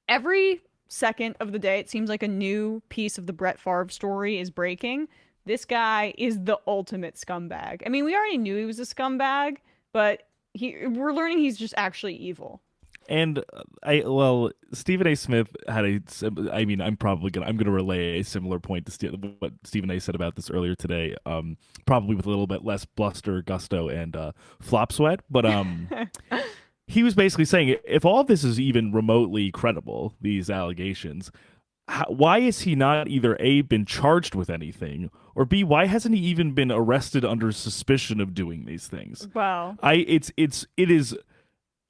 every second of the day, it seems like a new piece of the Brett Favre story is breaking. This guy is the ultimate scumbag. I mean, we already knew he was a scumbag, but we're learning he's just actually evil. And Stephen A. Smith had I mean, I'm gonna relay a similar point to what Stephen A. said about this earlier today. Probably with a little bit less bluster, gusto, and flop sweat. But he was basically saying if all of this is even remotely credible, these allegations, why is he not either A, been charged with anything, or B, why hasn't he even been arrested under suspicion of doing these things? Well,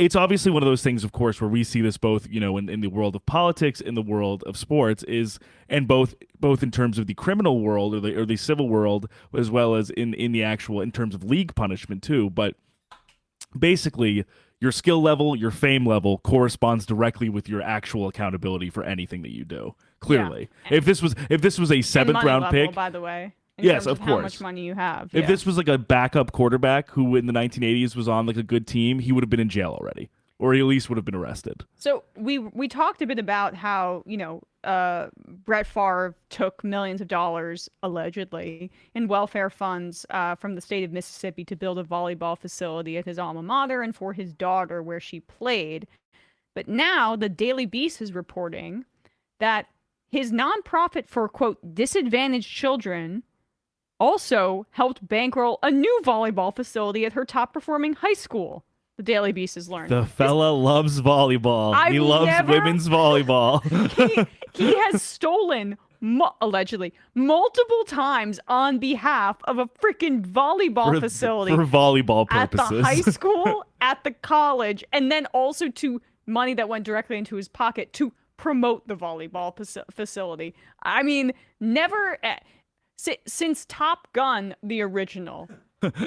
It's obviously one of those things, of course, where we see this both, in the world of politics, in the world of sports, and both in terms of the criminal world or the civil world, as well as in the actual in terms of league punishment too. But basically, your skill level, your fame level corresponds directly with your actual accountability for anything that you do. Clearly, yeah. if this was a seventh round level, pick, by the way. Yes, of course. How much money you have. If this was like a backup quarterback who in the 1980s was on like a good team, he would have been in jail already, or he at least would have been arrested. So we talked a bit about how, Brett Favre took millions of dollars, allegedly, in welfare funds from the state of Mississippi to build a volleyball facility at his alma mater and for his daughter where she played. But now the Daily Beast is reporting that his nonprofit for, quote, disadvantaged children also helped bankroll a new volleyball facility at her top-performing high school. The Daily Beast has learned. The fella loves volleyball. He loves women's volleyball. he has stolen, allegedly, multiple times on behalf of a freaking volleyball facility. For volleyball purposes. At the high school, at the college, and then also to money that went directly into his pocket to promote the volleyball facility. I mean, never... Since Top Gun, the original,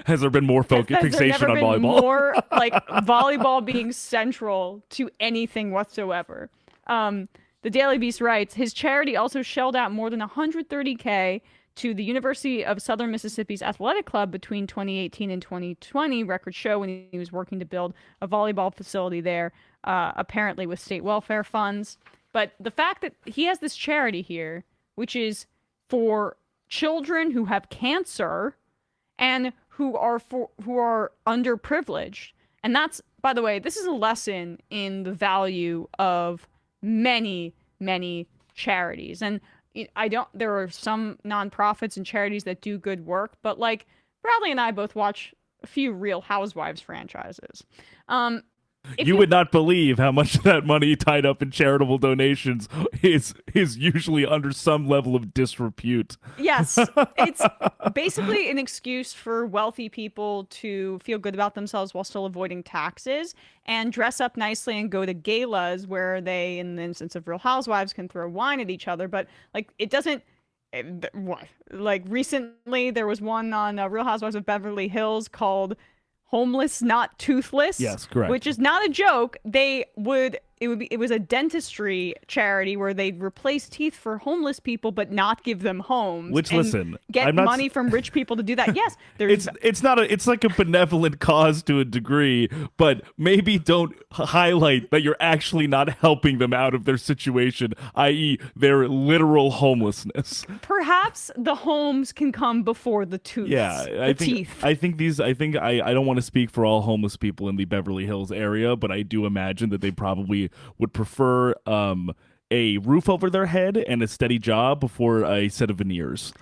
has there been more fixation on volleyball? More like volleyball being central to anything whatsoever. The Daily Beast writes, his charity also shelled out more than $130K to the University of Southern Mississippi's athletic club between 2018 and 2020. Records show when he was working to build a volleyball facility there, apparently with state welfare funds. But the fact that he has this charity here, which is for children who have cancer and who are underprivileged. And that's, by the way, this is a lesson in the value of many, many charities. And there are some nonprofits and charities that do good work, but like Bradley and I both watch a few Real Housewives franchises. You would not believe how much of that money tied up in charitable donations is usually under some level of disrepute. Yes, it's basically an excuse for wealthy people to feel good about themselves while still avoiding taxes and dress up nicely and go to galas where they, in the instance of Real Housewives, can throw wine at each other. But like, it doesn't. What? Like recently, there was one on Real Housewives of Beverly Hills called Homeless Not Toothless. Yes, correct. Which is not a joke. It was a dentistry charity where they'd replace teeth for homeless people but not give them homes. Which, listen, get money from rich people to do that. Yes, it's like a benevolent cause to a degree, but maybe don't highlight that you're actually not helping them out of their situation, i.e., their literal homelessness. Perhaps the homes can come before the tooth. Yeah, teeth. I don't want to speak for all homeless people in the Beverly Hills area, but I do imagine that they probably would prefer a roof over their head and a steady job before a set of veneers.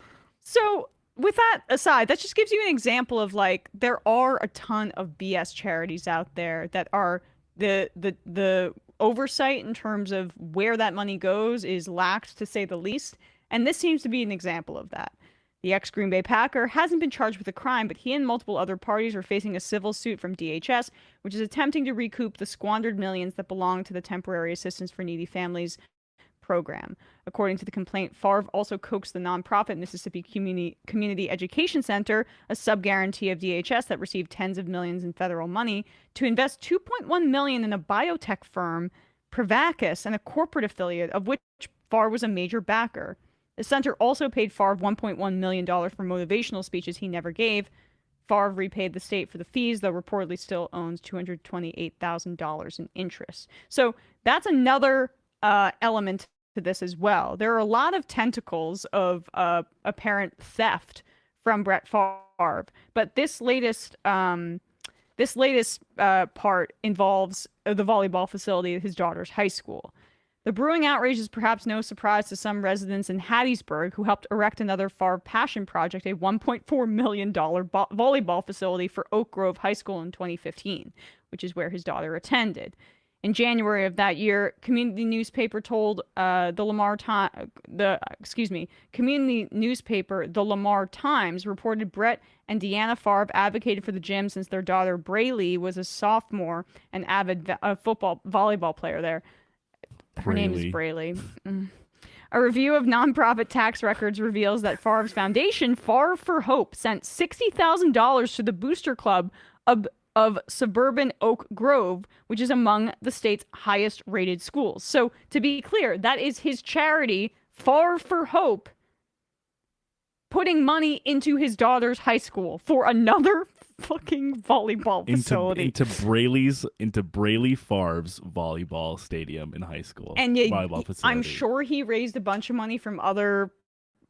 So with that aside, that just gives you an example of like there are a ton of BS charities out there that are the oversight in terms of where that money goes is lacked, to say the least. And this seems to be an example of that. The ex-Green Bay Packer hasn't been charged with a crime, but he and multiple other parties are facing a civil suit from DHS, which is attempting to recoup the squandered millions that belong to the Temporary Assistance for Needy Families program. According to the complaint, Favre also coaxed the nonprofit Mississippi Community Education Center, a sub-guarantee of DHS that received tens of millions in federal money, to invest $2.1 million in a biotech firm, Prevacus, and a corporate affiliate of which Favre was a major backer. The center also paid Favre $1.1 million for motivational speeches he never gave. Favre repaid the state for the fees, though reportedly still owns $228,000 in interest. So that's another element to this as well. There are a lot of tentacles of apparent theft from Brett Favre, but this latest part involves the volleyball facility at his daughter's high school. The brewing outrage is perhaps no surprise to some residents in Hattiesburg who helped erect another Favre passion project, a $1.4 million volleyball facility for Oak Grove High School in 2015, which is where his daughter attended. In January of that year, community newspaper told community newspaper The Lamar Times reported Brett and Deanna Favre advocated for the gym since their daughter Braylee was a sophomore and avid volleyball player there. Her name is Braylee. A review of nonprofit tax records reveals that Favre's foundation, Favre for Hope, sent $60,000 to the Booster Club of suburban Oak Grove, which is among the state's highest rated schools. So, to be clear, that is his charity, Favre for Hope, putting money into his daughter's high school for another fucking volleyball facility. Into Braley Favre's volleyball stadium in high school. And volleyball facility. I'm sure he raised a bunch of money from other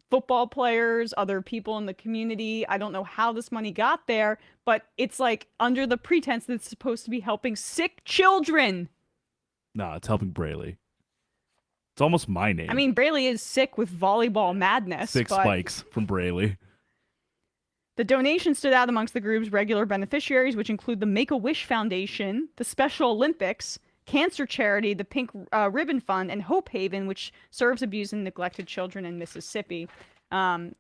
football players, other people in the community. I don't know how this money got there, but it's like under the pretense that it's supposed to be helping sick children. Nah, it's helping Braley. It's almost my name. I mean, Braley is sick with volleyball madness. Six spikes from Braley. The donation stood out amongst the group's regular beneficiaries, which include the Make-A-Wish Foundation, the Special Olympics, cancer charity, the Pink Ribbon Fund, and Hope Haven, which serves abused and neglected children in Mississippi. And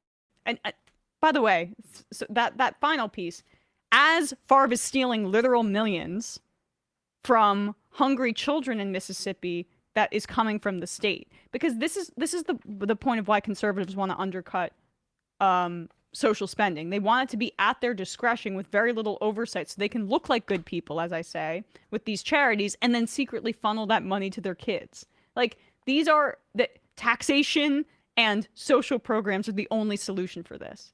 by the way, so that final piece, as Favre is stealing literal millions from hungry children in Mississippi, that is coming from the state, because this is the point of why conservatives want to undercut social spending. They want it to be at their discretion with very little oversight so they can look like good people, as I say, with these charities, and then secretly funnel that money to their kids. Like, these are the taxation and social programs are the only solution for this.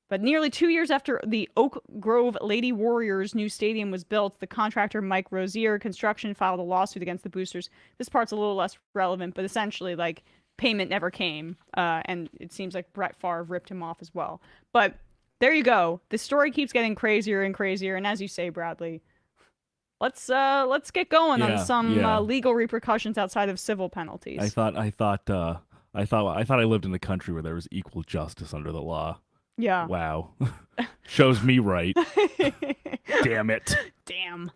But nearly 2 years after the Oak Grove Lady Warriors new stadium was built, the contractor Mike Rozier Construction filed a lawsuit against the Boosters. This part's a little less relevant, but essentially, like, payment never came, and it seems like Brett Favre ripped him off as well. But there you go. The story keeps getting crazier and crazier, and as you say, Bradley, let's get going on some legal repercussions outside of civil penalties. I thought I lived in a country where there was equal justice under the law. Yeah. Wow. Shows me right. Damn it. Damn.